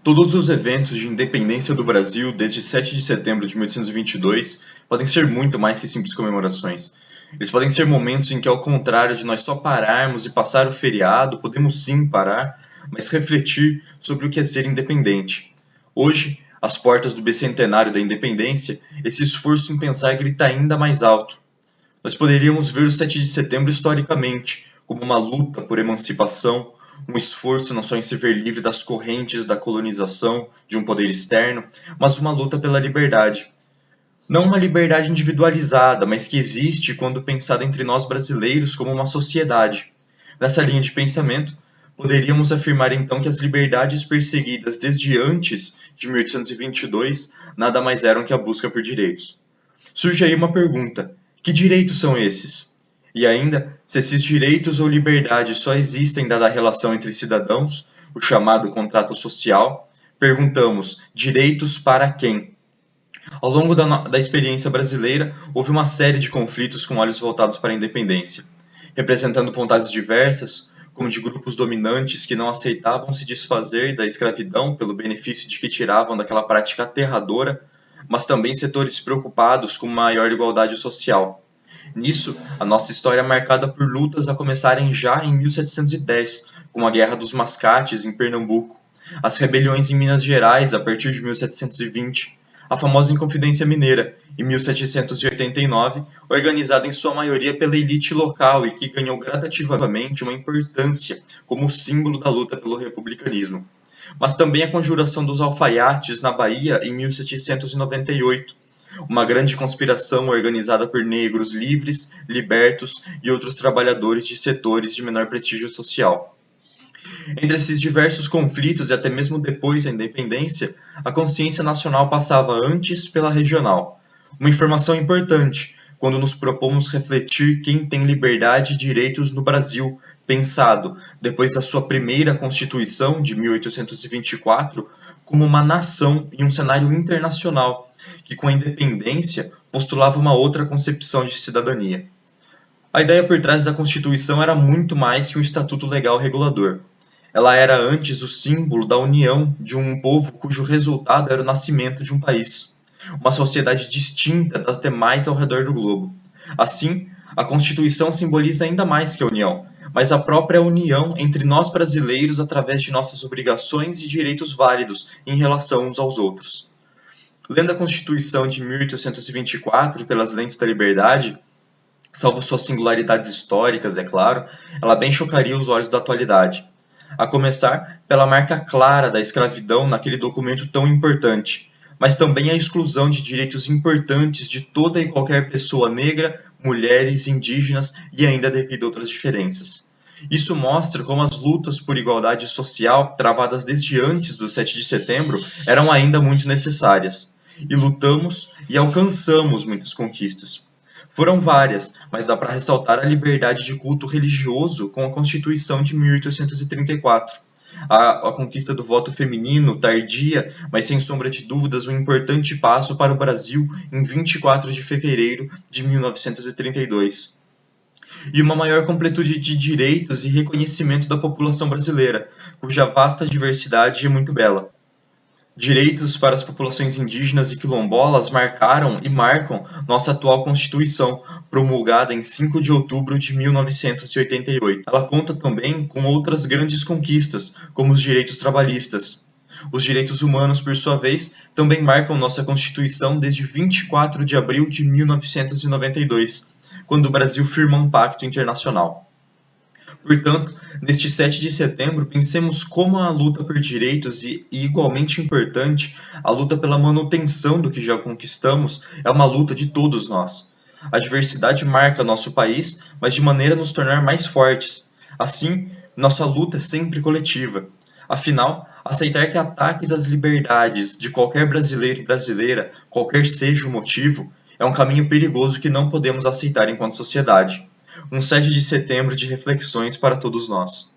Todos os eventos de independência do Brasil desde 7 de setembro de 1822 podem ser muito mais que simples comemorações. Eles podem ser momentos em que, ao contrário de nós só pararmos e passar o feriado, podemos sim parar, mas refletir sobre o que é ser independente. Hoje, às portas do bicentenário da independência, esse esforço em pensar grita ainda mais alto. Nós poderíamos ver o 7 de setembro historicamente como uma luta por emancipação, um esforço não só em se ver livre das correntes da colonização de um poder externo, mas uma luta pela liberdade. Não uma liberdade individualizada, mas que existe quando pensada entre nós brasileiros como uma sociedade. Nessa linha de pensamento, poderíamos afirmar então que as liberdades perseguidas desde antes de 1822 nada mais eram que a busca por direitos. Surge aí uma pergunta: que direitos são esses? E ainda, se esses direitos ou liberdades só existem dada a relação entre cidadãos, o chamado contrato social, perguntamos: direitos para quem? Ao longo da experiência brasileira, houve uma série de conflitos com olhos voltados para a independência, representando vontades diversas, como de grupos dominantes que não aceitavam se desfazer da escravidão pelo benefício de que tiravam daquela prática aterradora, mas também setores preocupados com maior igualdade social. Nisso, a nossa história é marcada por lutas a começarem já em 1710, com a Guerra dos Mascates em Pernambuco, as rebeliões em Minas Gerais a partir de 1720, a famosa Inconfidência Mineira, em 1789, organizada em sua maioria pela elite local e que ganhou gradativamente uma importância como símbolo da luta pelo republicanismo. Mas também a Conjuração dos Alfaiates na Bahia em 1798, uma grande conspiração organizada por negros livres, libertos e outros trabalhadores de setores de menor prestígio social. Entre esses diversos conflitos e até mesmo depois da independência, a consciência nacional passava antes pela regional. Uma informação importante quando nos propomos refletir quem tem liberdade e direitos no Brasil, pensado, depois da sua primeira Constituição de 1824, como uma nação em um cenário internacional, que com a independência postulava uma outra concepção de cidadania. A ideia por trás da Constituição era muito mais que um estatuto legal regulador. Ela era antes o símbolo da união de um povo cujo resultado era o nascimento de um país, uma sociedade distinta das demais ao redor do globo. Assim, a Constituição simboliza ainda mais que a união, mas a própria união entre nós brasileiros através de nossas obrigações e direitos válidos em relação uns aos outros. Lendo a Constituição de 1824 pelas lentes da liberdade, salvo suas singularidades históricas, é claro, ela bem chocaria os olhos da atualidade. A começar pela marca clara da escravidão naquele documento tão importante, mas também a exclusão de direitos importantes de toda e qualquer pessoa negra, mulheres, indígenas e ainda devido a outras diferenças. Isso mostra como as lutas por igualdade social, travadas desde antes do 7 de setembro, eram ainda muito necessárias. E lutamos e alcançamos muitas conquistas. Foram várias, mas dá para ressaltar a liberdade de culto religioso com a Constituição de 1834. A conquista do voto feminino, tardia, mas sem sombra de dúvidas, um importante passo para o Brasil em 24 de fevereiro de 1932. E uma maior completude de direitos e reconhecimento da população brasileira, cuja vasta diversidade é muito bela. Direitos para as populações indígenas e quilombolas marcaram e marcam nossa atual Constituição, promulgada em 5 de outubro de 1988. Ela conta também com outras grandes conquistas, como os direitos trabalhistas. Os direitos humanos, por sua vez, também marcam nossa Constituição desde 24 de abril de 1992, quando o Brasil firma um pacto internacional. Portanto, neste 7 de setembro, pensemos como a luta por direitos e igualmente importante, a luta pela manutenção do que já conquistamos é uma luta de todos nós. A diversidade marca nosso país, mas de maneira a nos tornar mais fortes. Assim, nossa luta é sempre coletiva. Afinal, aceitar que ataques às liberdades de qualquer brasileiro e brasileira, qualquer seja o motivo, é um caminho perigoso que não podemos aceitar enquanto sociedade. Um 7 de setembro de reflexões para todos nós.